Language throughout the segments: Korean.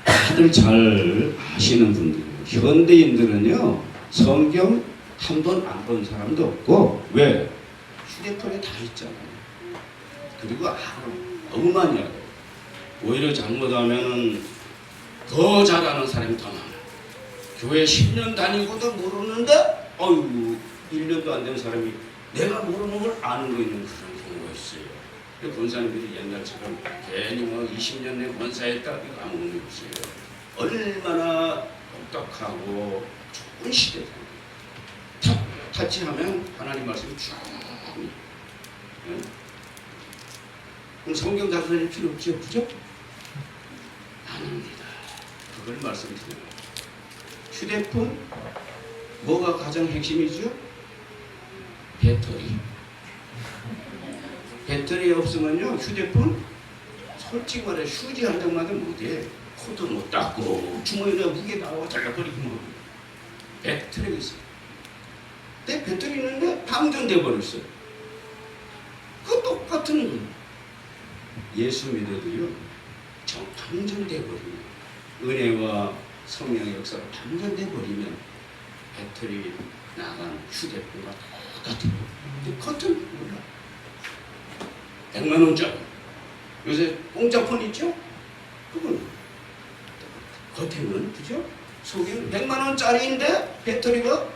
다들 잘 아시는 분들. 현대인들은요, 성경 한 번 안 본 사람도 없고, 왜? 휴대폰에 다 있잖아요. 그리고 너무 많이 알아요. 오히려 잘못하면은 더 잘하는 사람이 더 많아요. 교회 10년 다니고도 모르는데, 어이구, 1년도 안 된 사람이 내가 모르는 걸 아는 거 있는 그런 경우가 있어요. 권사님들이 옛날처럼 괜히 뭐 20년 내 권사했다, 이거 아무 의미 없어요. 얼마나 똑똑하고 좋은 시대다. 타치하면 하나님 말씀이 쭉. 그럼 성경 자서할 필요 없죠, 그죠? 아닙니다. 그걸 말씀드려요. 휴대폰 뭐가 가장 핵심이죠? 배터리. 배터리 없으면요, 휴대폰 솔직히 말해 휴지 한 장마다 못해. 코도 못 닦고 주머니에 무게 나오고 잘라버리고 뭐. 배터리가 있어요. 내 배터리 있는데 방전돼 버렸어요. 그 똑같은 거예요. 예수 믿어도요, 방전돼 버리면, 은혜와 성령의 역사가 방전돼 버리면 배터리 나간 휴대폰과 똑같은 거예요. 겉은 몰라. 100만 원짜리. 요새 공짜폰 있죠? 그건 겉에는, 그죠? 속에는 100만 원짜리인데 배터리가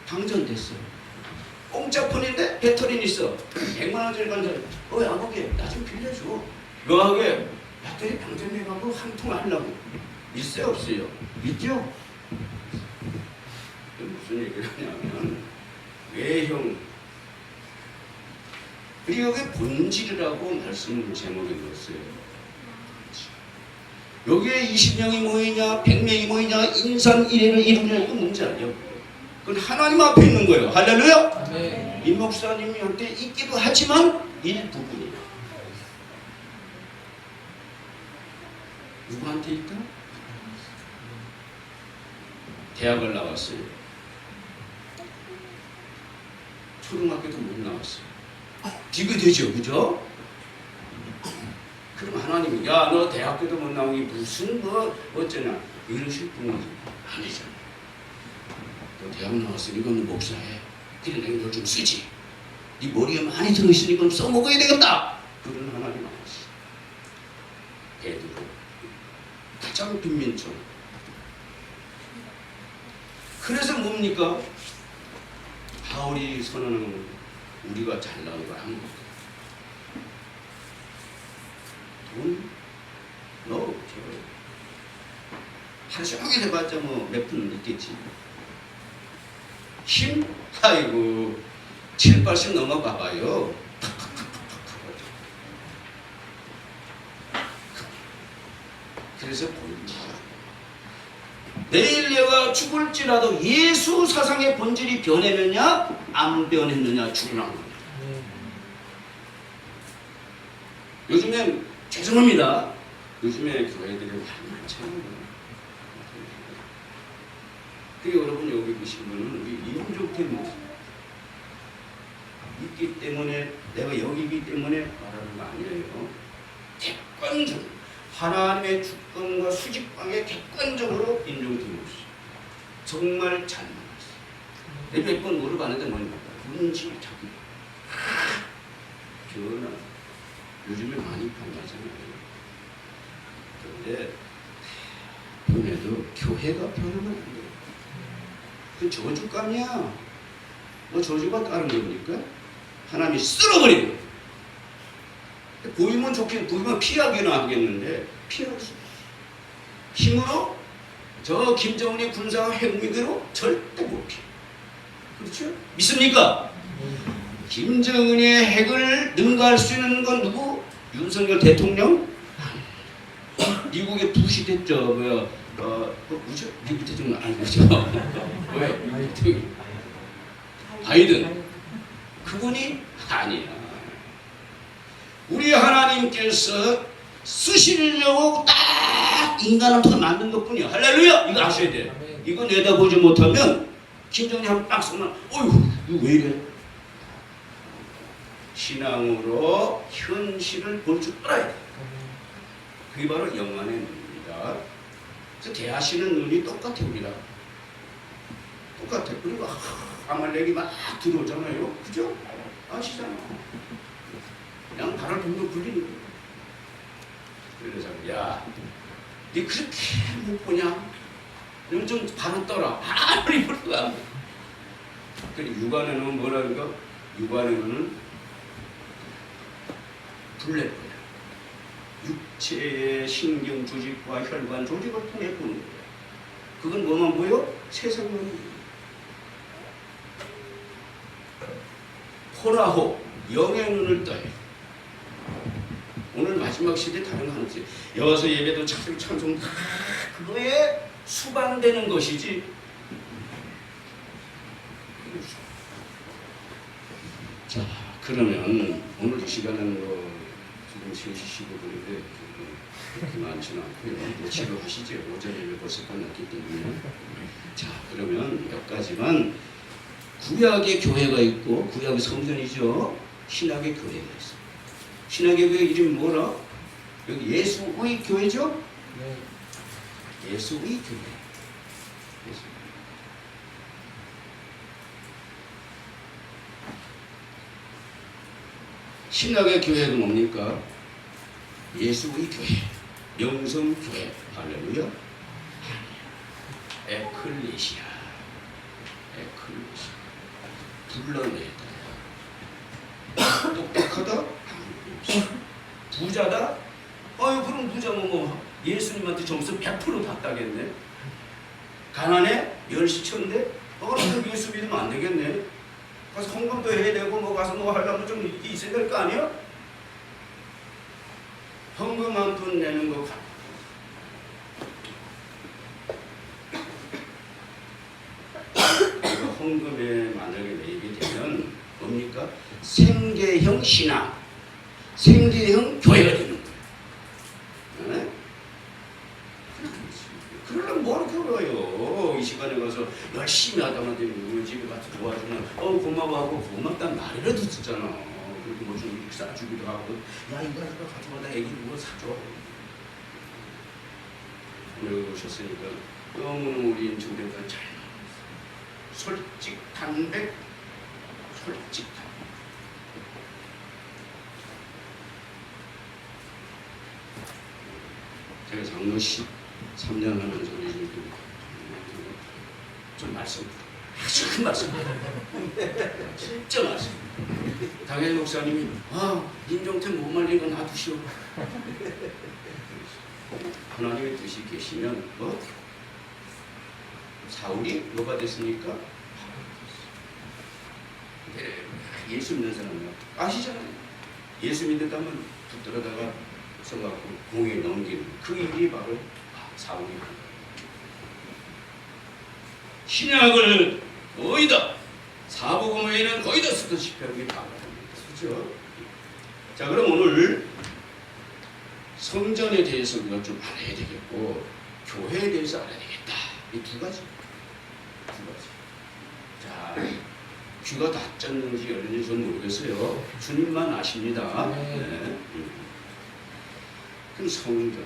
방전됐어요. 공짜폰인데 배터리는 있어. 100만 원짜리 간다. 야보게 나 좀 빌려줘. 너하게 배터리 방전돼가고 한 통 하려고. 있어요, 없어요? 있죠? 무슨 얘기를 하냐면 외형, 그리고 여기 본질이라고 말씀 제목에 넣었어요. 여기에 20명이 모이냐 100명이 모이냐 인산일해를 이루냐, 이거 문제 아니에요. 그건 하나님 앞에 있는 거예요. 할렐루야. 네. 이 목사님한테 있기도 하지만 일부분이에요. 누구한테 있다? 대학을 나왔어요. 초등학교도 못 나왔어요. 비교되죠, 그죠? 그럼 하나님이 너 대학교도 못 나오니 무슨 어쩌냐 이러실 분은 아니잖아. 너 대학 나왔으니까 너 목사해. 그래 내가 널 좀 쓰지. 네 머리에 많이 들어있으니까 써먹어야 되겠다. 그런 하나님 아버지. 베드로 가장 빈민촌. 그래서 뭡니까? 바울이 선언하는 우리가 잘나온 걸 한 거. 돈? 너, 하루 종일 해봤자 뭐 몇 푼 있겠지. 힘? 아이고, 7, 80 넘어가봐요. 그래서 본질. 내일 내가 죽을지라도 예수 사상의 본질이 변했느냐 안 변했느냐 중요한 겁니다. 요즘엔 죄송합니다. 요즘에 교회들이 많잖아요. 그 여러분 여기 계신 분은 우리 민족 때문에 있기 때문에, 내가 여기기 때문에 말하는 거 아니에요. 객관적으로 하나님의 주권과 수직방에 객관적으로 인정되었어요. 정말 잘 만났어요. 내 몇 번 물어봤는데 뭐냐? 본질 자기. 전화 요즘에 많이 변하잖아요. 그런데 변해도 교회가 변하면 안 돼요. 그 저주감이야. 뭐 저주가 다른 겁니까? 하나님이 쓸어버리는 거예요. 보이면 좋긴, 보이면 피하기는 하겠는데 피할 수 없어요. 힘으로 저 김정은의 군사와 핵무기로 절대 못 피해. 그렇죠? 믿습니까? 김정은의 핵을 능가할 수 있는 건 누구? 윤석열 대통령? 미국의 부시 됐죠. 뭐죠? 미국 대통령 아니죠? 왜? 바이든. 그분이 아니야. 우리 하나님께서 쓰시려고 딱 인간을 통해 만든 것뿐이야. 할렐루야! 이거 아셔야 돼. 이거 내다보지 못하면 김정은이 한 딱 쓰면 어휴 이거 왜 이래? 신앙으로 현실을 볼 줄 알아야 돼. 그게 바로 영안의 눈입니다. 그래서 대하시는 눈이 똑같아 우리랑. 똑같아. 그리고 아말렉이 막 들어오잖아요. 그죠? 아시잖아. 그냥 발을 동동 굴리는 거예요. 그래서 야, 니 그렇게 못 보냐? 너 좀 발을 떠라. 아무리 불도 안 돼. 그래 육안에는 뭐라는가? 육안에는 둘레 거야. 육체의 신경 조직과 혈관 조직을 통해 보는 거야. 그건 뭐만 보여? 세상만 보여. 호라호 영의 눈을 떠요. 오늘 마지막 시대 다른 거 하는지 여기서 예배도 찬송 다 그거에 수반되는 것이지. 자 그러면 오늘 이 시간은 뭐 지금 3시 15분인데 그렇게 많지는 않고요. 치료하시죠. 오전 예배 벌써 끝났기 때문에. 자 그러면 몇 가지만 구약의 교회가 있고 구약의 성전이죠. 신약의 교회가 있어요. 신약의 교회 이름이 뭐라? 여기 예수의 교회죠? 네. 예수의 교회. 예수. 신약의 교회는 뭡니까? 예수의 교회. 영성교회. 할렐루야. 에클레시아. 에클레시아. 불러내다. 똑똑하다? 부자다? 아유 그럼 부자면 뭐 예수님한테 점수 100% 받다겠네. 가난해? 열시천데? 그럼 예수 믿으면 안 되겠네. 가서 헌금도 해야 되고 뭐 가서 뭐 하려면 좀 있어야 될 거 아니야? 헌금 한 푼 내는 거 헌금에 만약에 매입이 되면 뭡니까? 생계형 신앙, 생계형 교회가 되는 거예요. 네? 그러려면 뭐를 겨뤄요? 이 시간에 가서 열심히 하다가도 우리 집에 가서 도와주면 고마워하고 고맙다는 말이라도 듣잖아. 그리고 뭐 좀 싸주기도 하고 야 이거 가져가다 애기 뭐 사줘. 오늘 오셨으니까 너무 우리 인중대가 잘 솔직한백 솔직한 제가 장로 13년 하면서 우리 좀 말씀 아주 큰 말씀 진짜 말씀 당일 목사님이 임종태 못 말리는 거 놔두시오. 하나님의 뜻이 계시면 사울이 뭐가 됐습니까? 예수 믿는 사람이요. 아시잖아요. 예수 믿는다면 붙들어다가 써갖고 공에 넘기는 그 일이 바로 사울이에요. 신약을 거의 다 사복음 외에는 거의 다 쓰다시피 하는 게 다 그렇죠. 자 그럼 오늘 성전에 대해서 우리가 좀 알아야 되겠고 교회에 대해서 알아야 되겠다. 이 두 가지. 자 귀가 닫혔는지 열렸는지 저는 모르겠어요. 주님만 아십니다. 네. 그럼 성전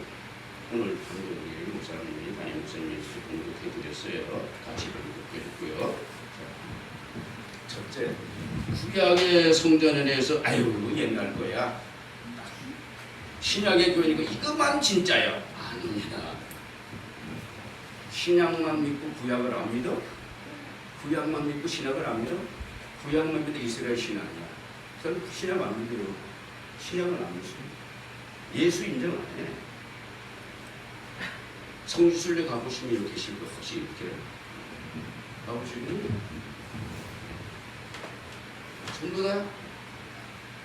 오늘 방금 우리 목사님이 담임 목사님이 공독해드렸어요. 같이 공독해드렸고요. 첫째, 구약의 성전에 대해서 옛날 거야. 신약의 교회니까 이것만 진짜야. 아닙니다. 신약만 믿고 구약을 안 믿어? 구약만 믿고 신약을 안 믿어? 구약만 믿어 이스라엘 신앙이야. 저는 신약 안 믿어요. 신약은 안 믿습니다. 예수 인정 안 해. 성지순례 가보시면 이렇게 계시고 혹시 이렇게 가보시면 전부 다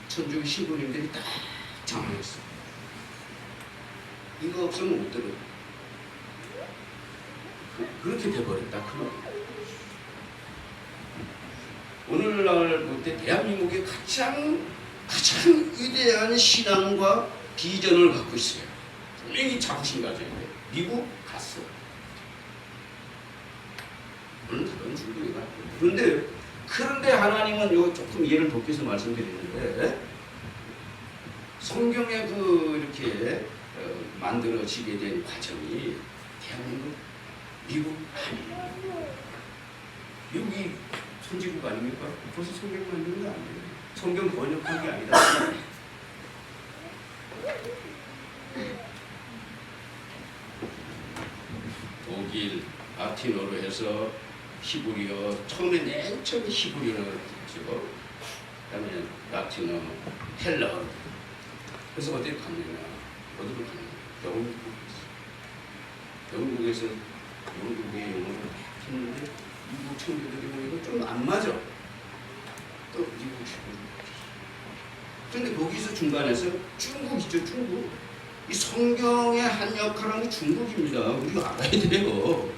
천주교 신부님들이 딱 장악했어. 이거 없으면 못 들어요. 그렇게 돼버렸다. 오늘날 볼 때 대한민국의 가장 위대한 신앙과 비전을 갖고 있어요. 분명히 자부심 가져야 돼. 미국 갔어. 물론 다른 중국이가. 그런데 하나님은 요 조금 예를 돕기 위해서 말씀드리는데 성경에 이렇게 만들어지게 된 과정이 대한민국, 미국 아니에요. 미국이 선진국 아닙니까? 벌써 성경 만드는 거 아니에요. 성경 번역한 게 아니라 독일, 라틴어로 해서 히브리어, 처음에 맨 처음에 히브리어를 했죠. 그다음에 라틴어, 헬라어. 그래서 어디를 갔느냐? 어디로 갔느냐? 영국에서 영국의 영어를 했는데 미국 청교도들이 보니까 좀 안 맞아. 또 미국 식으로. 그런데 거기서 중간에서 중국 있죠, 중국. 이 성경의 한 역할은 중국입니다. 우리가 알아야 돼요.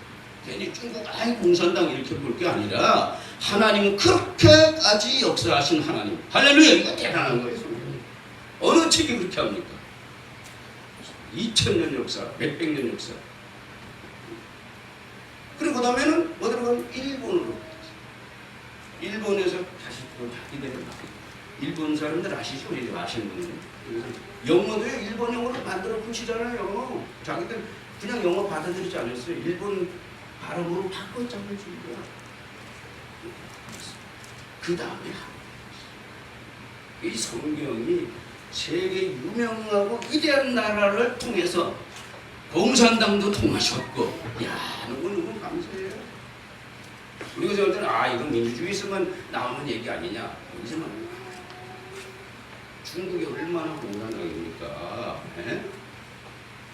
괜히 중국, 아이 공산당 이렇게 볼 게 아니라 하나님은 그렇게까지 역사하신 하나님. 할렐루야! 이거 대단한 거예요, 성경이. 어느 책이 그렇게 합니까? 2000년 역사, 몇백 년 역사. 그리고 그 다음에는 어디로 가면 일본으로. 일본에서 다시 또 자기들은 일본 사람들 아시죠? 우리 아시는 분들. 영어도요, 일본 영어로 만들어 붙이잖아요. 자기들 그냥 영어 받아들이지 않았어요. 일본 발음으로 바꿨잖아요, 지금. 그 다음에 이 성경이 세계 유명하고 위대한 나라를 통해서 공산당도 통하셨고, 야, 너무너무 감사해요. 우리가 생각할 때는, 아, 이건 민주주의 있으면 나오는 얘기 아니냐. 여기서는 중국이 얼마나 공산당입니까? 네?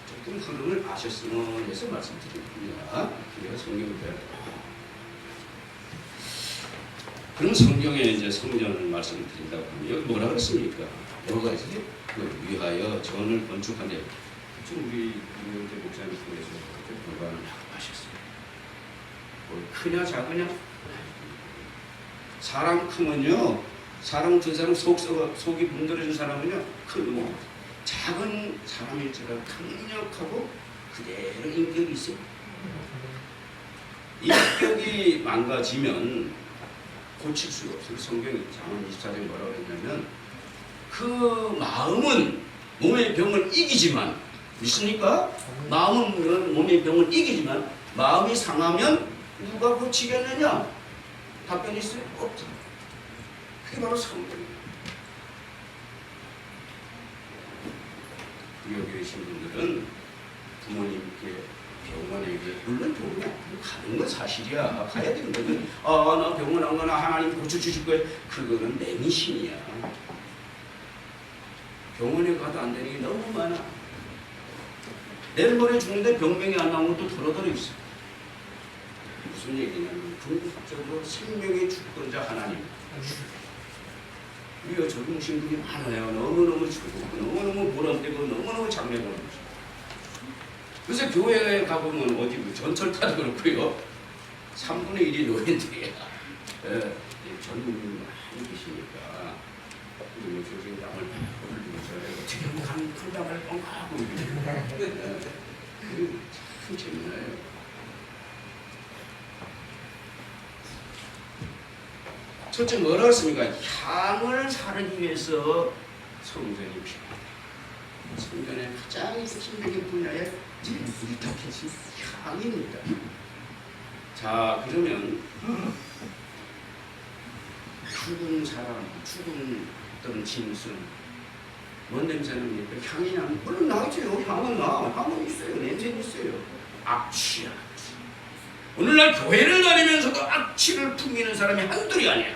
조금 흐름을 아셨으면 해서 말씀드립니다. 우리가 성경을 배워야 돼요. 그럼 성경에 이제 성전을 말씀드린다고 하면 여기 뭐라 그랬습니까? 여러 가지 위하여 전을 건축하되, 우리 이명재 목사님께서 결과를 하셨어요. 뭐 크냐 작으냐? 사람 크면요, 사람 큰 사람 속이 문드러진 사람은요, 큰 뭐 작은 사람일지라도 강력하고 그대로 인격이 있어요. 인격이 망가지면 고칠 수가 없어요. 성경이 잠언 24장에 뭐라고 했냐면, 그 마음은 몸의 병을 이기지만, 믿습니까? 마음은 몸의 병을 이기지만 마음이 상하면 누가 고치겠느냐? 답변이 있어요? 없죠. 그게 바로 성경이에요. 여기 계신 분들은 부모님께 병원에 물론 병원에 가는 건 사실이야. 가야 되는 거는, 나 병원 안 가나 하나님 고쳐주실 거예요. 그거는 맹신이야. 병원에 가도 안 되는 게 너무 많아. 내일 모레 죽는데 병명이 안 나오는 것도 더러더러 있어. 무슨 얘기냐면 궁극적으로 생명의 주권자 하나님. 우리가 적응신 분이 많아요. 너무너무 즐겁고 너무너무 보람되고 너무너무 장래가 없어. 그래서 교회에 가보면 어디 전철타도 그렇고요. 3분의 1이 노인들이야. 젊은이들이 많이 계시니까 우리 교수님 남을 보고 어떻게 하면 큰 담을 뻥하고 참 재미나요. 첫째 뭐라고 했습니까? 향을 사르기 위해서 성전이 필요하다. 성전의 가장 핵심적인 분야에 일탁해진 향입니다. 자, 그러면 죽은 사람, 죽은 어떤 짐승, 뭔 냄새는 향이 나는, 물론 나죠. 향은 나. 향은 있어요. 냄새는 있어요. 악취야. 오늘날 교회를 다니면서도 악취를 풍기는 사람이 한둘이 아니야.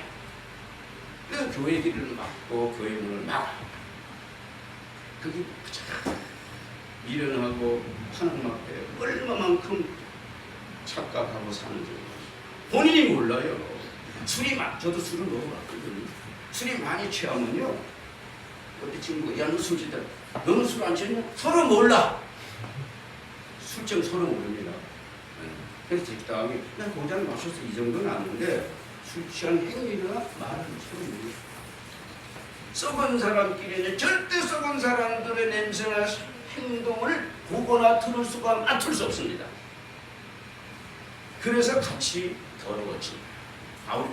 그래서 교회 길을 막고 교회 문을 막아. 그게 미련하고 하나님 앞에 얼마만큼 착각하고 사는지 본인이 몰라요. 저도 술을 먹어봤거든요. 술이 많이 취하면요, 어디 친구가, 야, 너 술 취했다. 너는 술 안 취했냐? 서로 몰라. 술증 서로 모릅니다. 그래서 적당히 난 고장 마셨어, 이 정도는 아는데 술 취한 행위나 말은 서로 모릅니다. 썩은 사람끼리는 절대 썩은 사람들의 냄새나 행동을 보거나 들을 수가 맡을 수 없습니다. 그래서 같이 더러워집니다. 바울이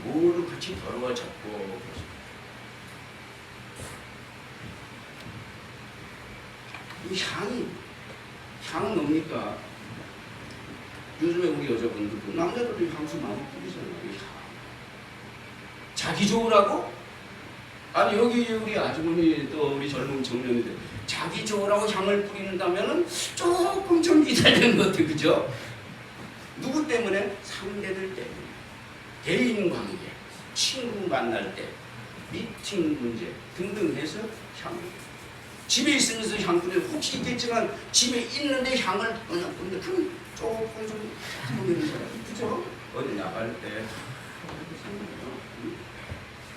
모두 같이 더러워졌고, 이 향은 뭡니까? 요즘에 우리 여자분들도 남자들도 향수 많이 뿌리잖아요. 이 향. 자기 좋으라고? 아니 여기 우리 아주머니 또 우리 젊은 청년들 자기 좋으라고 향을 뿌린다면은 조금 좀 기다리는 것 같아요. 그죠? 누구 때문에? 상대들 때문에. 대인 관계, 친구 만날 때, 미팅 문제 등등 해서 향. 집에 있으면서 향 뿌리는 혹시 있겠지만 집에 있는데 향을 그냥 뿌리는 그럼 조금 좀 뿌리는 사람. 그죠? 어디 나갈 때.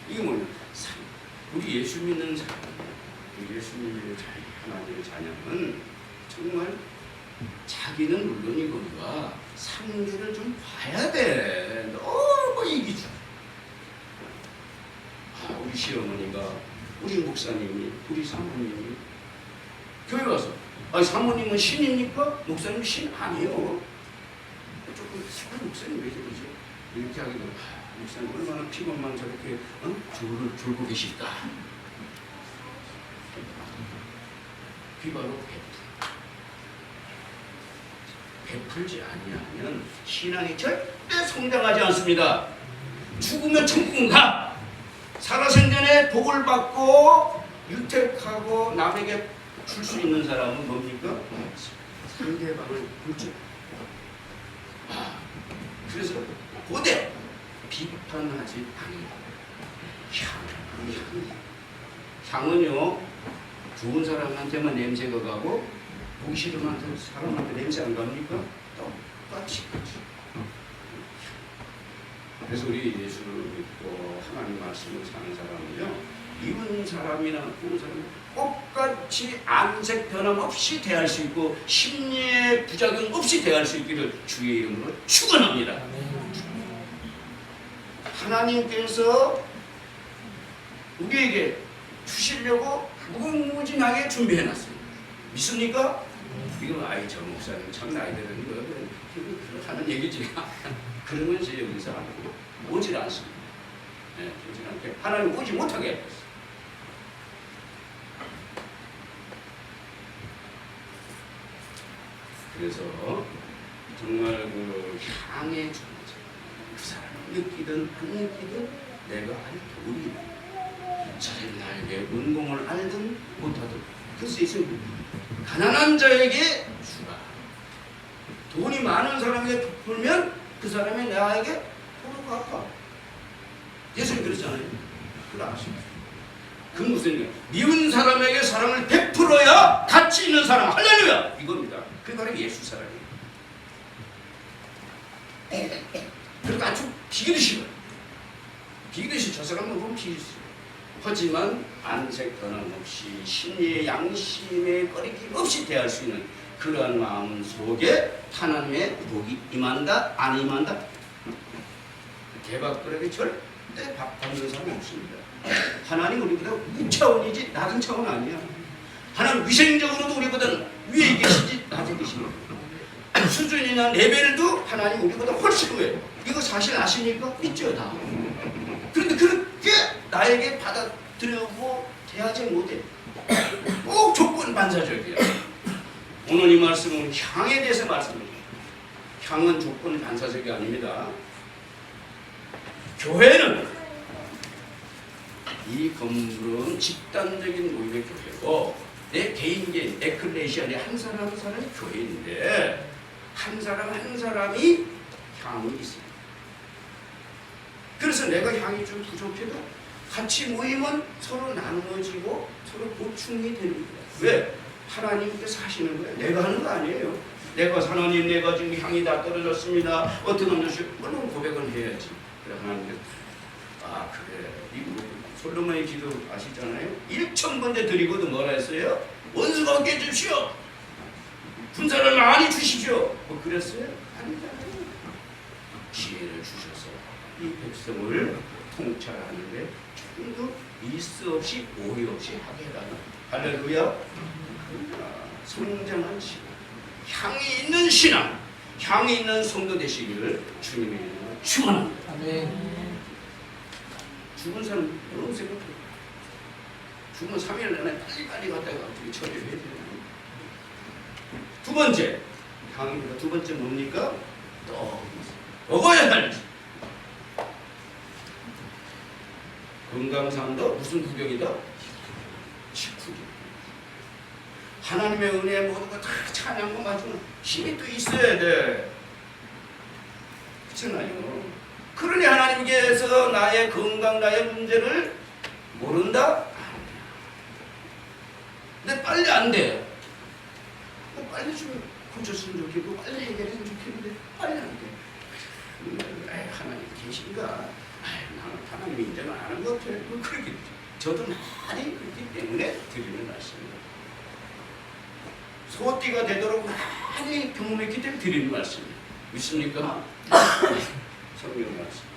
이게 뭐냐? 우리 예수 믿는 사람, 우리 예수 믿는 하나님의 자녀는 정말 자기는 물론이거니와 상대를 좀 봐야 돼. 너무 이기주. 우리 시어머니가, 우리 목사님이, 우리 사모님이 교회 가서 사모님은 신입니까? 목사님 신 아니에요. 조금 목사님 왜 저러지? 이렇게 하게 되면 목사님 얼마나 피곤만 저렇게 졸고 계실까? 그게 바로 베풀지 아니하면 신앙이 절대 성장하지 않습니다. 죽으면 천국 가. 살아생전에 복을 받고 유택하고 남에게 줄 수 있는 사람은 뭡니까? 상대방을 굴죠. 그래서 고대 비판하지 않는다. 향은요 좋은 사람한테만 냄새가 가고 보기 싫은 사람한테 냄새 안 갑니까? 똑같이. 그래서 우리 예수를 믿고 하나님 말씀을 사는 사람은요 이쁜 사람이나 좋은 사람 똑같이 안색 변함없이 대할 수 있고 심리의 부작용 없이 대할 수 있기를 주의 이름으로 축원합니다. 하나님께서 우리에게 주시려고 무궁무진하게 준비해놨습니다. 믿습니까? 이거 저 목사님 참 나이 드는 거 하는 얘기지. 그러면 이제 여기서 오질 않습니다. 오질 않게 하나님 오지 못하게 했어요. 그래서 정말 그 향의 존재, 그 사람을 느끼든 안 느끼든 내가 알 도리, 저는 나에게 은공을 알든 못하든 그래서 예수님 가난한 자에게 주라. 돈이 많은 사람에게 베풀면 그 사람이 나에게 도로 갚아. 예수님 그러잖아요. 그걸 아십니까? 그 무슨 일? 미운 사람에게 사랑을 베풀어야 가치 있는 사람. 할렐루야! 이겁니다. 그게 바로 예수 사랑이에요. 그리고 아주 비기듯이 저 사람은 보면 비기듯이 하지만 안색 변함없이 심리의 양심의 꺼리낌 없이 대할 수 있는 그러한 마음 속에 하나님의 복이 임한다 안 임한다. 개박들에게 절대 받는 사람이 없습니다. 하나님 우리보다 우차원이지 낮은 차원 아니야. 하나님 위생적으로도 우리보다는 위에 계시지 낮에 계십니다. 수준이나 레벨도 하나님 우리보다 훨씬 위에. 이거 사실 아십니까? 있죠 다. 그런데 그렇게 나에게 받아들이고 대하지 못해. 꼭 조건 반사적이야. 오늘 이 말씀은 향에 대해서 말씀입니다. 향은 조건 반사적이 아닙니다. 교회는 이 건물은 집단적인 모임의 교회고 내 개인적인 에클레시아 내 한 사람 한 사람이 교회인데 한 사람 한 사람이 향이 있습니다. 그래서 내가 향이 좀 부족해도 같이 모이면 서로 나누어지고 서로 보충이 됩니다. 왜? 하나님께서 하시는 거예요. 내가 하는 거 아니에요. 내가 하나님 내가 지금 향이 다 떨어졌습니다. 어떤 언제씩 물론 고백은 해야지. 그래 하나님께서 그래 이거 솔로몬의 기도 아시잖아요. 1000번째 드리고도 뭐라 했어요? 원수가 없게 해주시오. 군사를 많이 주십시오. 뭐 그랬어요? 아니잖아요. 지혜를 주셔서 이 백성을 통찰하는데 조금도 미스 없이 오해 없이 하게 해달라. 할렐루야. 성장한 신앙, 향이 있는 신앙, 향이 있는 성도 되시기를 주님의 이름으로 축원합니다. 죽은 사람 여러분 생각해요. 죽으면 3일 내내 빨리빨리 갔다가 어떻게 처리를 해야 되나. 번째, 향입니다. 두 번째 뭡니까? 먹어야 할 건강상도 무슨 구경이다? 식후경. 하나님의 은혜 모두가 다 찬양과 맞추는 힘이 또 있어야 돼. 그렇잖아요. 그러니 하나님께서 나의 건강, 나의 문제를 모른다? 근데 빨리 안 돼. 빨리 좀 고쳤으면 좋겠고 빨리 해결했으면 좋겠는데 빨리 안 돼. 하나님 계신가? 나는 하나님이 인정을 안 하는 것 같아. 그렇게 저도 많이 그렇기 때문에 드리는 말씀입니다. 소띠가 되도록 많이 경험했기 때문에 드리는 말씀입니다. 믿습니까? 성경 말씀.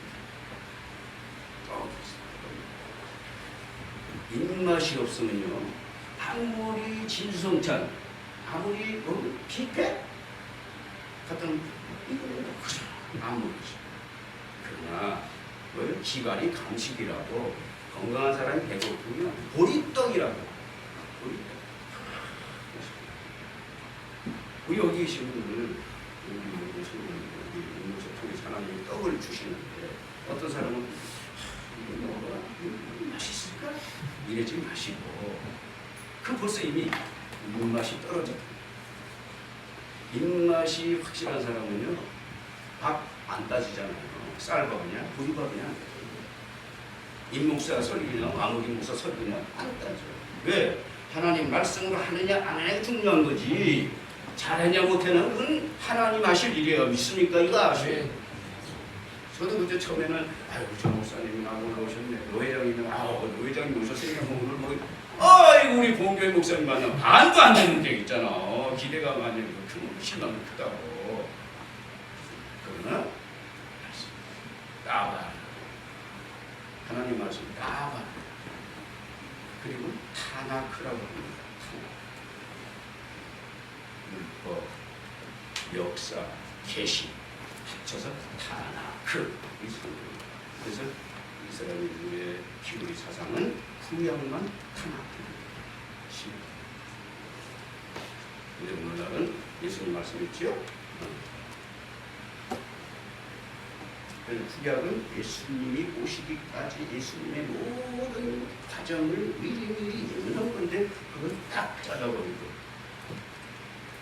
입맛이 없으면요, 아무리 진성찬, 아무리 피폐 같은 안 먹지. 그러나 기관이 간식이라고 건강한 사람이 배고프면 보리떡이라고. 보리떡. 우리 여기 계신 분들, 우리 하나님이 떡을 주시는데 어떤 사람은 이거 먹어라, 맛있을까? 이러지 마시고 그 벌써 이미 입맛이 떨어져. 입맛이 확실한 사람은요, 밥 안 따지잖아요. 쌀밥이냐 보리밥이냐, 임목사 설교냐 아무리 목사 설교냐 안 따져. 왜? 하나님 말씀으로 하느냐 안 하느냐가 중요한 거지. 잘하냐 못하냐 그건 하나님 하실 일이에요. 믿습니까? 이거 아세요? 저도 그때 처음에는 아유 저 목사님이 나 올라오셨네. 노 회장님은 노 회장님 오셨으니까 오늘 뭐 아이고 우리 본교회 목사님 만나 반도 안 되는 데 있잖아. 기대가 많이 큰 실망이 크다고. 그러나 나와라. 하나님 말씀 나와라. 그리고 타나크라고 합니다. 율법, 역사, 계시 합쳐서 타나크. 그래서 이스라엘의 기독의 사상은 구약만 타나크입니다. 근데 오늘날은 예수님 말씀했지요. 구약은 예수님이 오시기까지 예수님의 모든 과정을 미리미리 예언한 건데 그걸 딱 잘라버리고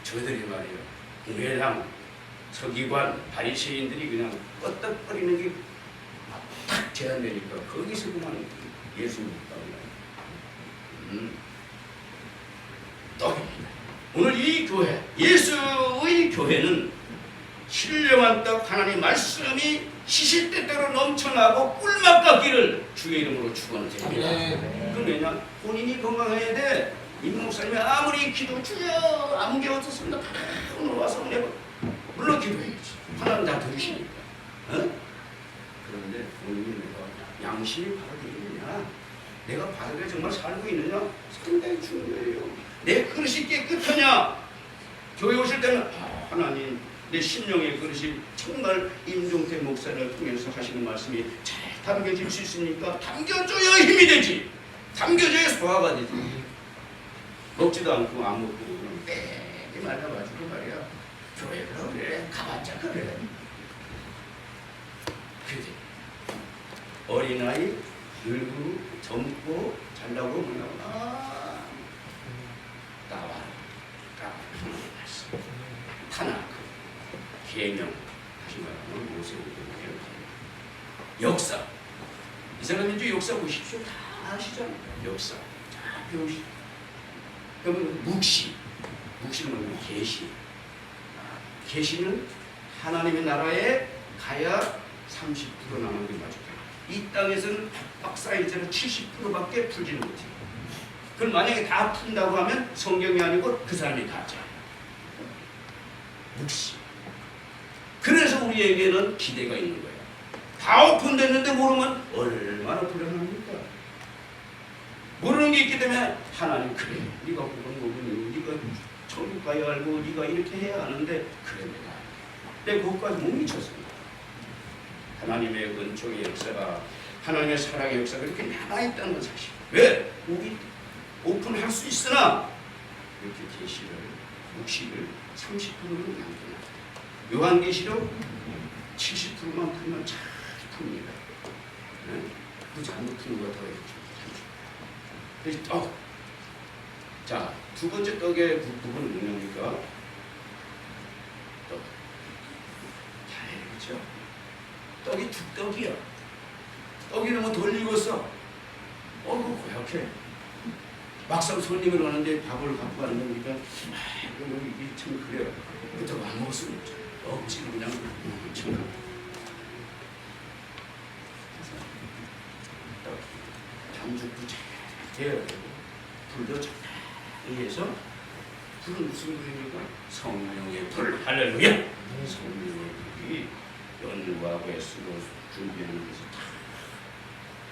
저희들이 말이에요. 공회당, 서기관, 바리새인들이 그냥 껐덕거리는 게 딱 제한되니까 거기서 그만 예수님 떡입니다. 오늘 이 교회, 예수의 교회는 신령한 떡 하나님 말씀이 시시때때로 넘쳐나고 꿀맛 같기를 주의 이름으로 축원합니다. 그럼 왜냐? 본인이 건강해야 돼. 임 목사님이 아무리 기도 주여 아무 게 없었습니다. 오늘 와서 물론 기도해야지. 하나님 다 들으시니까. 그런데 본인이 내가 양심이 바르게 있느냐, 내가 바르게 정말 살고 있느냐 상당히 중요해요. 내 그릇이 깨끗하냐. 교회 오실 때는 하나님 내 심령의 그릇이 정말 임종태 목사를 통해서 하시는 말씀이 잘 담겨질 수 있으니까 담겨줘야 힘이 되지. 담겨줘야 소화가 되지. 먹지도 않고 안 먹고 그냥 떼게 말아가지고 말이야. 교회 그래 가봤자 그래. 그지. 어린아이 늙고 젊고 잘나고 뭐냐고 나와라. 타나크 계명 다시 말하면 모세오경이에요. 역사. 이 사람이 이제 역사 보십시오. 다 아시잖아요. 역사. 다 배우시죠. 그러면 묵시. 묵시는 뭐냐면 계시. 계시는 하나님의 나라에 가야 30% 남은 게 맞아요. 이 땅에서는 박박 사이즈는 70%밖에 풀지는 못해요. 그럼 만약에 다 푼다고 하면 성경이 아니고 그 사람이 가짜예요. 묵시. 그래서 우리에게는 기대가 있는 거예요. 다 오픈됐는데 모르면 얼마나 불안합니까? 모르는 게 있기 때문에 하나님 그래 네가 그건 모르니 네가 천국 가야 알고 네가 이렇게 해야 하는데 그래 내가 그것까지 못 미쳤습니다. 하나님의 은총의 역사가 하나님의 사랑의 역사가 이렇게 남아있다는 건 사실. 왜? 우리 오픈할 수 있으나 이렇게 계시를 묵시를 30분으로 남겨놔요. 요한계시록 70%만 풀면 잘 풉니다. 네? 그 잘못 푸는 거 더 해주죠. 떡. 자, 두 번째 떡의 부분은 뭐냐니까? 떡. 잘 알겠죠? 떡이 죽떡이야. 떡이 너무 덜 익었어. 그거 고약해. 막상 손님을 오는데 밥을 갖고 가는 거니까 이게 참 그래요. 그때가 안 먹었으면 억지로 그냥 참. 반죽도 잘 돼야 되고 불도 적당히 해서 불은 무슨 불입니까? 성령의 불. 할렐루야. 성령의 불이 연과 배수로 준비하는 것을 다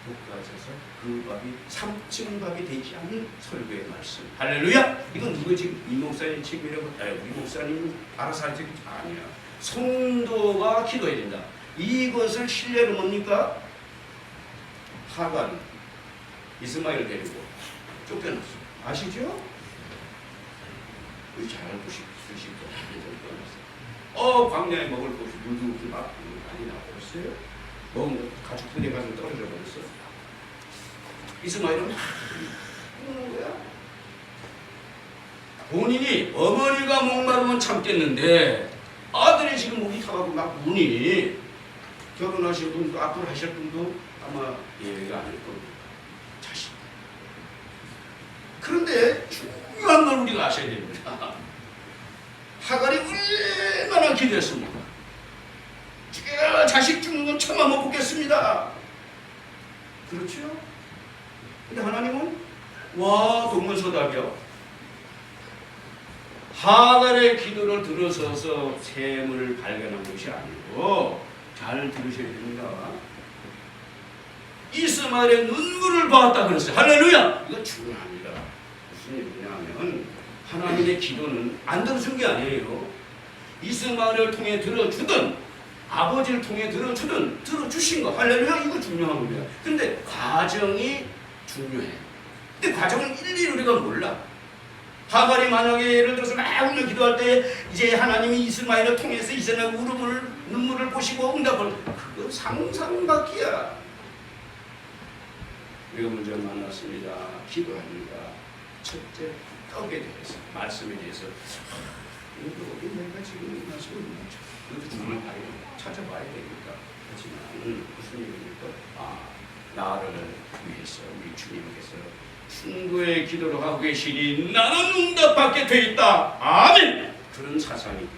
볶아져서 그 밥이 삼층밥이 되지 않는 설교의 말씀. 할렐루야. 이건 누구 지금 이 목사님 책임이라고 우리 목사님 알아서 할 책임 아니야. 성도가 기도해야 된다. 이것을 신뢰로 뭡니까? 하간 이스마엘 데리고 쫓겨났어. 아시죠? 우리 잘 알고 싶으실 거예요. 광야에 먹을 것이 물도 막 많이 나왔어요. 먹은 가축들이 가서 떨어져 버렸어. 이스마엘은 먹는 거야. 본인이 어머니가 목마르면 참겠는데 아들이 지금 목이 타가고 막 우니 결혼하실 분도 앞으로 하실 분도 아마 예외가 아닐 겁니다. 자식. 그런데 중요한 걸 우리가 아셔야 됩니다. 하갈이 얼마나 기도했습니까? 제가 자식 죽는 건 참아 못 보겠습니다. 그렇죠? 근데 하나님은 동문서답이요. 하갈의 기도를 들어서서 샘을 발견한 것이 아니고 잘 들으셔야 됩니다. 이스마엘의 눈물을 보았다 그랬어요. 할렐루야! 이거 중요합니다. 무슨 얘기냐면 하나님의 기도는 안 들어준 게 아니에요. 이스마엘을 통해 들어주든 아버지를 통해 들어주든 들어주신 거. 할렐루야! 이거 중요한 겁니다. 근데 과정이 중요해. 근데 과정을 일일이 우리가 몰라. 하갈이 만약에 예를 들어서 막 울며 기도할 때 이제 하나님이 이스마엘을 통해서 이스마엘 눈물을 보시고 응답을, 그거 상상밖이야. 우리가 문제를 만났습니다. 기도합니다. 첫째, 떡에 대해서, 말씀에 대해서 여기 내가 지금 말씀을 이것도 정말 찾아봐야 되니까. 하지만 무슨 얘기입니까? 나를 위해서 우리 주님께서 충고의 기도를 하고 계시니 나는 응답받게 돼 있다. 아멘. 그런 사상이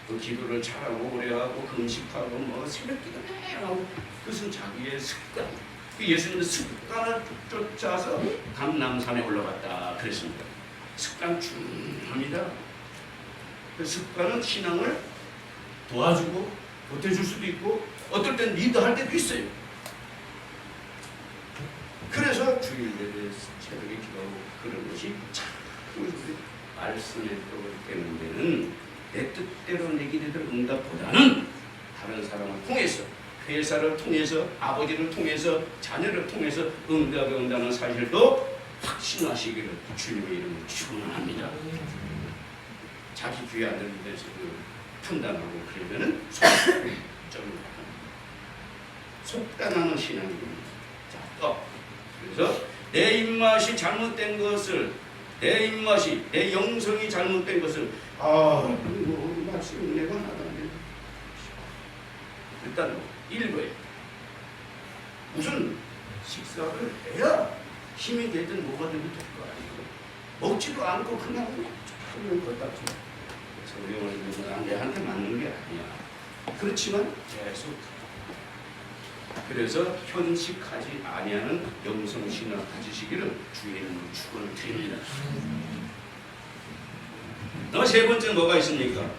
그 기도를 잘하고 오래하고 금식하고 새벽기도 매하고 그것은 자기의 습관. 예수님은 습관을 쫓아서 감람산에 올라갔다 그랬습니다. 습관 중요합니다. 그 습관은 신앙을 도와주고 보태줄 수도 있고 어떨 땐 리드할 때도 있어요. 그래서 주일 예배 새벽에 기도하고 그런 것이 참 말씀에 떡을 깨는 데는 내 뜻대로 내 기대대로 응답보다는 다른 사람을 통해서, 회사를 통해서, 아버지를 통해서, 자녀를 통해서 응답이 온다는 사실도 확신하시기를 주님의 이름으로 축원합니다. 자기 귀에 안 들는 데서 판단하고 그러면은 속단하는 신앙입니다. 자, 또 그래서 내 입맛이 잘못된 것을, 내 입맛이, 내 영성이 잘못된 것을 말씀 은혜가 나다네. 일단 읽어요. 무슨 식사를 해야 힘이 되든 뭐가 되든 될 거 아니고 먹지도 않고 그냥 걷다 줘. 성경을 내한테 맞는 게 아니야. 그렇지만 계속 그래서 현식하지 아니하는 영성신앙 가지시기를 주의 이름으로 축원을 드립니다. 세 번째 뭐가 있습니까?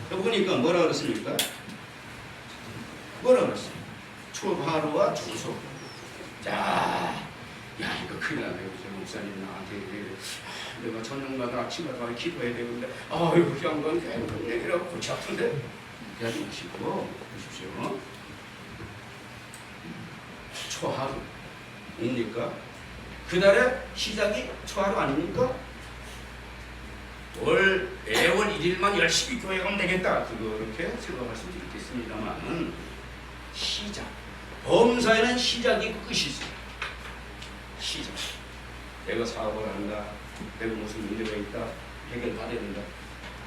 보니까 뭐라 그랬습니까? 뭐라 그랬어요? 초하루와 초소. 자, 야 이거 큰일 나네. 목사님 나한테 내가 저녁마다 아침마다 기도해야 되는데 이거 양반 괜히 얘기라고 골치 아픈데 그러지 마시고 보십시오. 초하루입니까? 그날의 시작이 초하루 아닙니까? 매월 1일만 열심히 교회 가면 되겠다. 그렇게 생각할 수도 있겠습니다만 시작. 범사에는 시작이 끝이 있어요. 시작. 내가 사업을 한다. 내가 무슨 문제가 있다. 해결받아야 된다.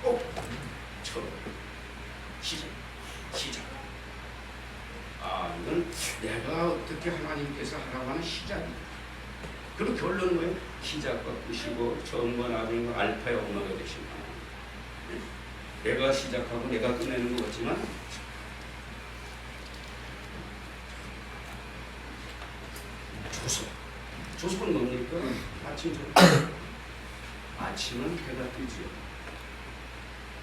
꼭 처음 시작. 이건 내가 어떻게 하나님께서 하라고 하는 시작이다. 그리고 결론은 뭐예요? 시작과 끝이고 처음과 나중과 알파의 오메가 되신 하나님. 내가 시작하고 내가 끝내는 것 같지만 조석은 뭡니까? 아침은 해가 뜨지요.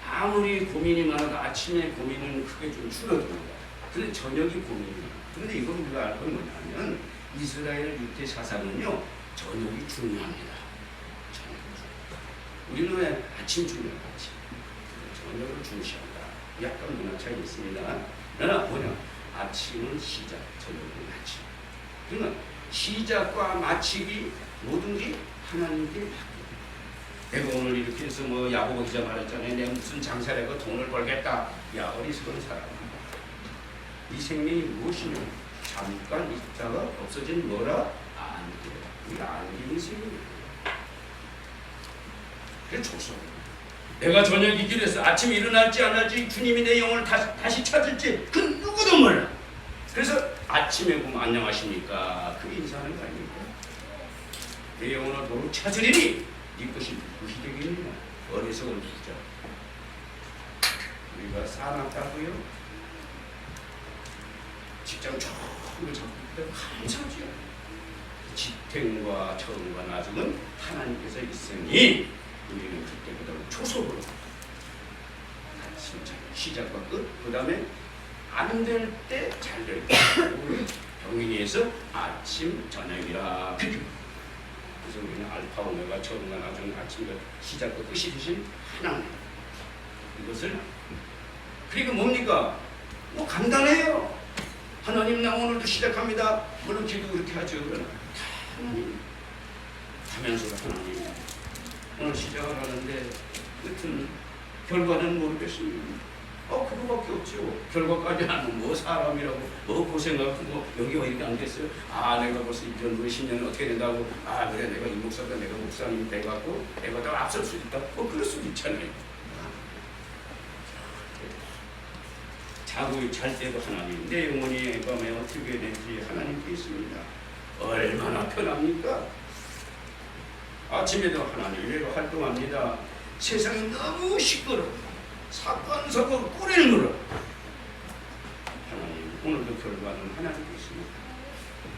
아무리 고민이 많아도 아침에 고민은 크게 좀 줄어듭니다. 근데 저녁이 고민이에요. 근데 이건 우리가 알 건 뭐냐면 이스라엘 유대 사상은요, 저녁이 중요합니다. 우리는 왜 아침 중요하지? 저녁을 중시한다. 약간 문화 차이 있습니다. 그러나 뭐냐? 아침은 시작, 저녁은 마침. 그러면 시작과 마침이 모든 게 하나님께 맡깁니다. 내가 오늘 이렇게 해서 뭐 야고보 기자 말했잖아요. 내가 무슨 장사를 하고 돈을 벌겠다. 야, 어리석은 사람. 이 생명이 무엇이냐? 잠깐 있다가 없어진 뭐라? 안개. 이 안개인 생명이에요. 그래 줬어. 내가 저녁이 길에서 아침에 일어날지 안 할지 주님이 내 영혼을 다시 찾을지 그 누구도 몰라. 그래서 아침에 보면 안녕하십니까? 그 인사하는 거 아닙니까? 내 영혼을 도로 찾으리니 이것이 무엇이 되겠느냐? 어리석은 부자. 우리가 싸놨다고요? 직장 좋은 잡고 있다고 감사하지요. 지탱과 처음과 나중은 하나님께서 있으니 우리는 그때보다 초속으로 진짜 시작과 끝, 그 다음에 안 될 때 잘 될 때 병행해서 아침 저녁이라. 그래서 우리는 알파 오메가 처음과 나중 아침과 시작과 끝이 되신 하나님, 이것을 그리고 뭡니까? 뭐 간단해요. 하나님 나 오늘도 시작합니다. 물론 기도 그렇게 하죠. 그러나 하나님 하면서도 하나님 오늘 시작을 하는데 끝은 결과는 모르겠습니다. 그거밖에 없죠. 결과까지 하면 뭐 사람이라고 뭐 고생하고 뭐 여기 왜 이렇게 안 됐어요? 내가 벌써 1년 후에 10년은 어떻게 된다고. 그래 내가 이 목사다 내가 목사님이 돼갖고 내가 더 앞설 수 있다. 그럴 수도 있잖아요. 자고 잘 때도 하나님, 내 영혼이 밤에 어떻게 되는지 하나님께 있습니다. 얼마나 편합니까? 아침에도 하나님 내가 활동합니다. 세상이 너무 시끄러워. 사건 꼬리를 물어. 하나님 오늘도 결과는 하나님께 있습니다.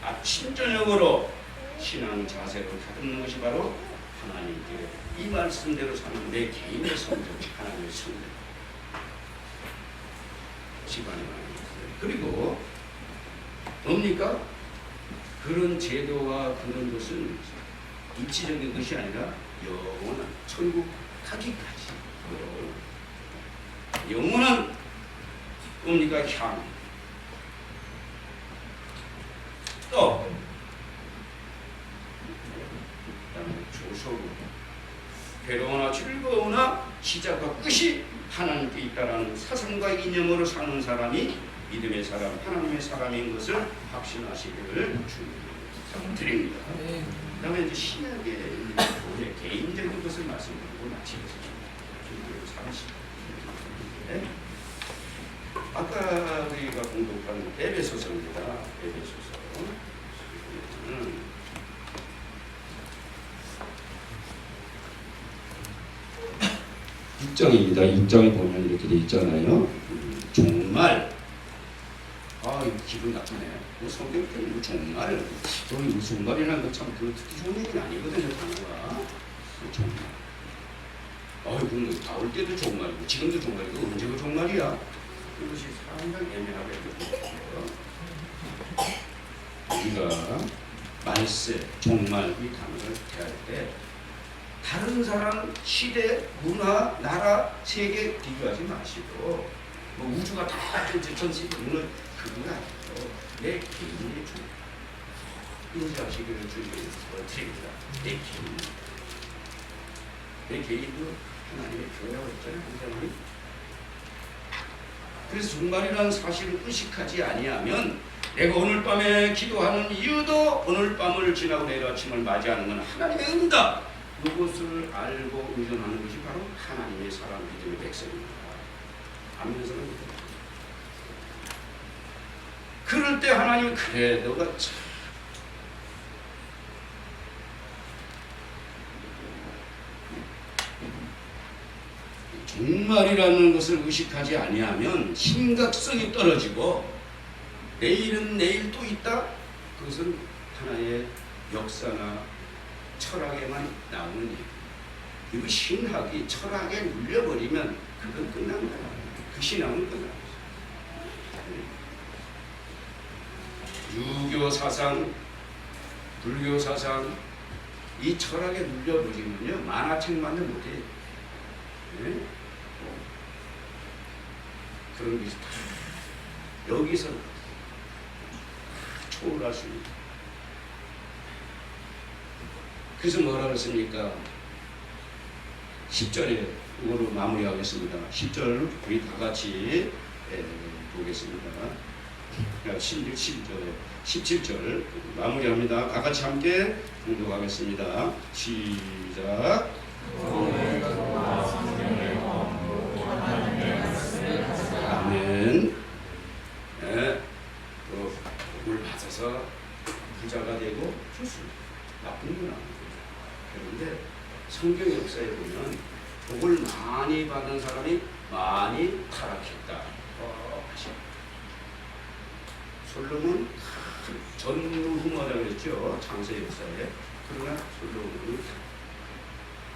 아침 저녁으로 신앙 자세로 다듬는 것이 바로 하나님께 이 말씀대로 사는 내 개인의 성적, 하나님의 성적. 집안에 그리고 뭡니까? 그런 제도와 그런 것은 입지적인 것이 아니라 영원한 천국 가기까지. 영원한 뭡니까? 향. 또 그다음에 조소로 괴로우나 즐거우나 시작과 끝이 하나님께 있다라는 사상과 이념으로 사는 사람이 믿음의 사람, 하나님의 사람인 것을 확신하시기를 주님 드립니다. 그 다음에 이제 신약의 개인적인 것을 말씀드리고 마치겠습니다. 아까 우리가 공독한 에베소서입니다. 에베소서. 6장입니다. 6장에 보면 이렇게 돼 있잖아요. 종말. 이거 기분 나쁘네. 성경 때문에 뭐 종말. 여기 종말이라는 거 참 듣기 좋은 얘기는 아니거든요. 단어가. 종말. 그럼 나올 때도 종말이고 지금도 종말이고 언제가 종말이야? 이것이 상당히 애매하게 느껴져요. 우리가 말세, 종말 이 단어를 대할 때 다른 사람, 시대, 문화, 나라, 세계 비교하지 마시고 뭐 우주가 다 전체 오늘 그건 아니고 내 개인의 주 인지하시기를 주님을 드립니다. 내 개인도 하나님의 교회라고 했잖아요. 항상. 그래서 종말이라는 사실을 의식하지 아니하면 내가 오늘 밤에 기도하는 이유도 오늘 밤을 지나고 내일 아침을 맞이하는 건 하나님의 응답, 이것을 알고 의존하는 것이 바로 하나님의 사랑 믿음의 백성입니다. 아멘은 그럴 때 하나님은 그래 너가 참 종말이라는 것을 의식하지 아니하면 심각성이 떨어지고 내일은 내일 또 있다? 그것은 하나의 역사나 철학에만 나오는 얘기. 이거 신학이 철학에 눌려버리면 그건 끝난 거야. 그 신앙은 끝난 거야. 유교 사상, 불교 사상, 이 철학에 눌려버리면요 만화책만도 못해. 네? 그런 게 다 여기서 초월할 수 있다. 그래서 뭐라 그랬습니까? 10절에 이거로 마무리하겠습니다. 10절 우리 다 같이 보겠습니다. 16절에 17절 마무리합니다. 다 같이 함께 공독하겠습니다. 시작. 아멘. 네, 복을 받아서 부자가 되고 좋습니다. 나쁜 건 아니에요. 그런데 성경 역사에 보면 복을 많이 받은 사람이 많이 타락했다. 솔로몬 전무후무하다고 그랬죠. 창세 역사에. 그러나 솔로몬은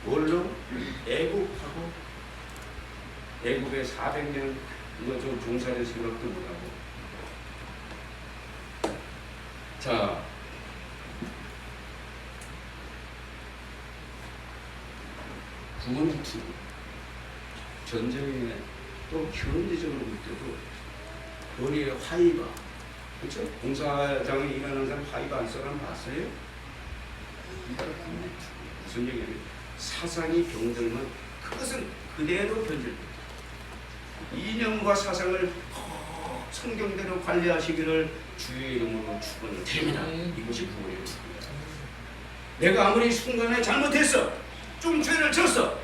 뭘로? 애국하고 애국에 400년 좀 종살이 생각도 못하고. 자, 구원 투 전쟁에 또 현지적으로 볼 때도 거리에 화이바, 그렇죠? 공사장에 일하는 사람 화이바 안 사람 봤어요? 무슨 얘기냐면 사상이 병들면 그것은 그대로 변질됩니다. 이념과 사상을 성경대로 관리하시기를 주의 이름으로 축원을 드립니다. 이것이 구원의 축원입니다. 내가 아무리 순간에 잘못했어, 좀 죄를 졌어,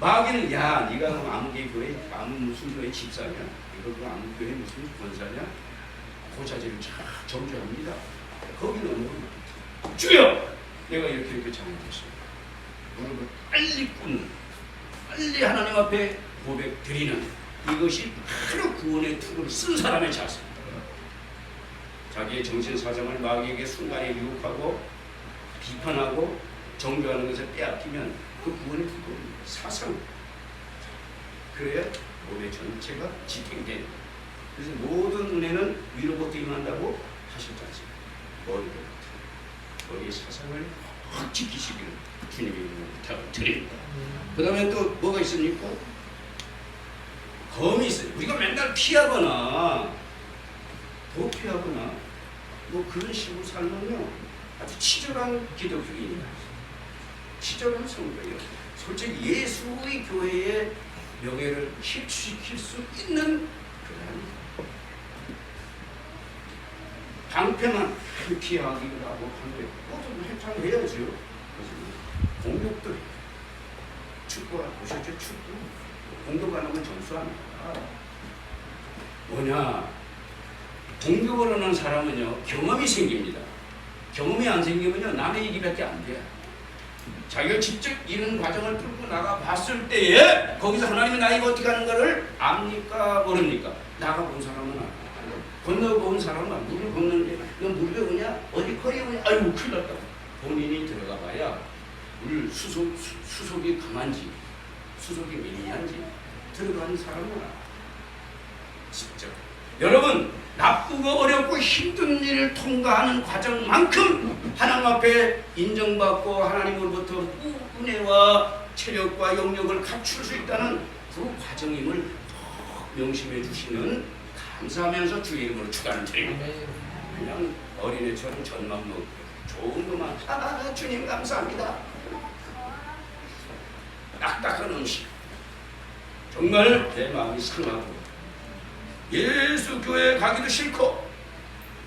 마귀는 야 네가 아무개 교회 아무 무슨 교회 집사냐, 이거 그 아무 교회 무슨 권사냐, 고자질을 쫙 정죄합니다. 거기는 주여 내가 이렇게 잘못했어, 무릎을 빨리 꿇는, 빨리 하나님 앞에 고백 드리는, 이것이 바로 구원의 툴을 쓴 사람의 자세입니다. 자기의 정신 사정을 마귀에게 순간에 유혹하고 비판하고 정죄하는 것을 빼앗기면 그 구원의 툴입니다. 사상. 그래야 몸의 전체가 지탱되는. 그래서 모든 은혜는 위로부터 임한다고 하셨지 않습니까? 머리의 사상을 확 지키시기를 주님의 이름으로 부탁드립니다. 그 다음에 또 뭐가 있습니까? 검이 있어요. 우리가 맨날 피하거나 도피하거나 뭐 그런 식으로 살면요 아주 치졸한 기독교인이다. 치졸한 성도예요. 솔직히 예수의 교회의 명예를 실추시킬 수 있는 그런 방패만 피하기도 하고 한데 그것도 해찬 해야죠. 그래서 공격도 해요. 축구가 보셨죠? 축구 공격 안 하면 점수합니다. 뭐냐? 공격을 하는 사람은요 경험이 생깁니다. 경험이 안 생기면요 남의 얘기밖에 안 돼요. 자기가 직접 이런 과정을 뚫고 나가 봤을 때에 거기서 하나님이 나에게 어떻게 하는 거를 압니까? 모릅니까? 나가본 사람은 알아요. 건너본 사람은 알아요. 물을 걷는데 너 물에 오냐? 어디 거리에 오냐? 아이고 큰일 났다. 본인이 들어가 봐야 물 수속이 강한지 수속이 미미한지 들어가는 사람은 알아요. 직접. 여러분 나쁘고 어렵고 힘든 일을 통과하는 과정만큼 하나님 앞에 인정받고 하나님으로부터 은혜와 체력과 영역을 갖출 수 있다는 그 과정임을 명심해 주시는 감사하면서 주의 이름으로 축원을 드립니다. 그냥 어린애처럼 전만 먹고 좋은 것만 주님 감사합니다. 딱딱한 음식 정말 내 마음이 상하고 예수 교회 가기도 싫고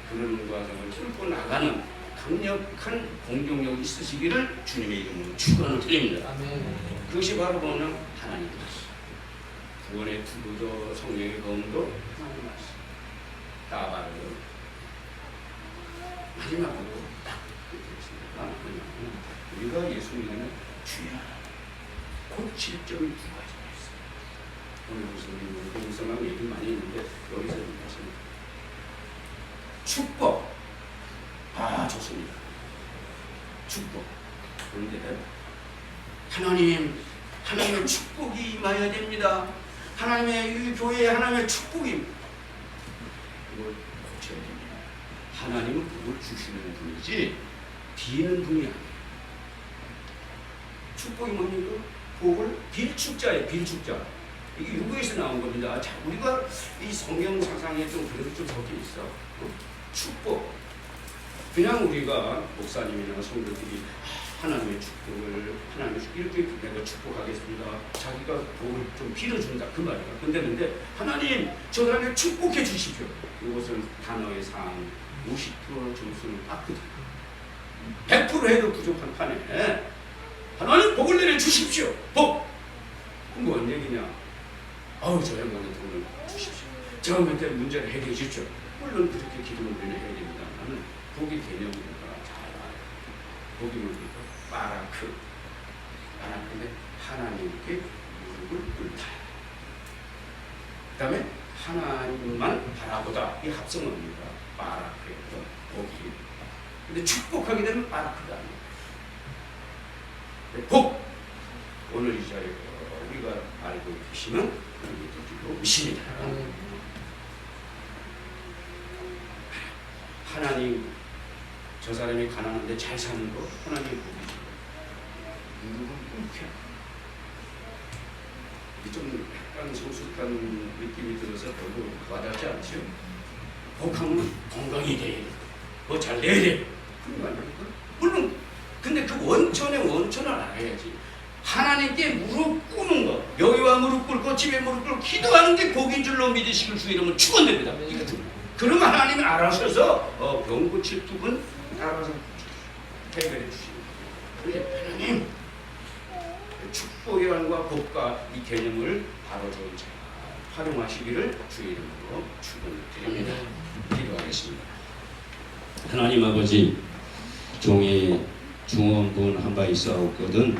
그런 과정을 뚫고 나가는 강력한 공동력이 있으시기를 주님의 이름으로 축원을 드립니다. 그것이 바로 뭐냐면 하나님 말씀. 구원의 투구도 성령의 검도 하나님 말씀. 따바로 마지막으로 딱 끝냈습니다. 우리가 예수 믿는 중요한 고칠점이 두 가지가 있어요. 오늘 무슨 공성학 얘기 많이 했는데 여기서 하십니다. 축복. 좋습니다. 축복. 그런데 하나님의 축복이 임해야 됩니다. 하나님의 이 교회에 하나님의 축복이 그걸 고쳐야 됩니다. 하나님은 그걸 주시는 분이지 비는 분이 아니에요. 축복이 뭡니까? 복을 빌축자예요. 빌축자. 이게 유교에서 나온 겁니다. 자, 우리가 이 성경 사상에 좀 그래도 좀 섞여 있어. 축복. 그냥 우리가 목사님이나 성도들이 하나님의 축복을 이렇게 내가 축복하겠습니다. 자기가 복을 좀 빌어준다 그 말이야. 근데 하나님 저 사람을 축복해 주십시오. 이것은 단어의 상 50% 점수를 받거든. 100% 해도 부족한 판에 하나님 복을 내려 주십시오. 복. 그럼 뭔 얘기냐? 저 양반의 돈을 주십시오. 저 양반한테 문제를 해결해 주십시오. 물론 그렇게 기도를 우리는 해야 됩니다. 나는 복의 개념을 잘 알아요. 복이 뭡니까? 바라크. 바라크인데 하나님께 무릎을 꿇다. 그 다음에 하나님만 바라보다. 이 합성어입니다. 바라크에서 복이. 근데 축복하게 되면 바라크가 아니에요. 복! 오늘 이 자리에 우리가 알고 계시면 그런 것입니다. 하나님 저 사람이 가난한데 잘 사는 거 하나님의 복이죠. 무릎은 꿇게. 좀 약간 소속한 느낌이 들어서 별로 와닿지 않죠. 복하면 건강이 돼야 돼. 뭐 잘 돼야 돼. 그런 거 아닙니까? 물론 근데 그 원천을 알아야지. 하나님께 무릎 꿇는 거, 여기와 무릎 꿇고 집에 무릎 꿇고 기도하는 게 복인 줄로 믿으시길 주 이름은 축원됩니다. 그러면 하나님이 알아서서 병 고칠 부분 알아서 해결해 주십니다. 그래 하나님 축복이란과 복과 이 개념을 바로 좀 잘 활용하시기를 주 이름으로 축원드립니다. 기도하겠습니다. 하나님 아버지, 종의 중원군 한 바 있사옵거든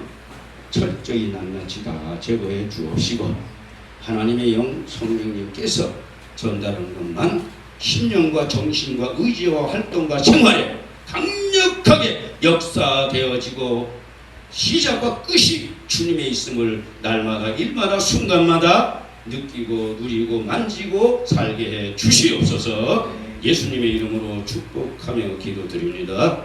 철저히 낱낱이 다 제거해 주옵시고 하나님의 영 성령님께서 전달하는 것만 신령과 정신과 의지와 활동과 생활에 강력하게 역사되어지고 시작과 끝이 주님의 있음을 날마다 일마다 순간마다 느끼고 누리고 만지고 살게 해 주시옵소서. 예수님의 이름으로 축복하며 기도드립니다.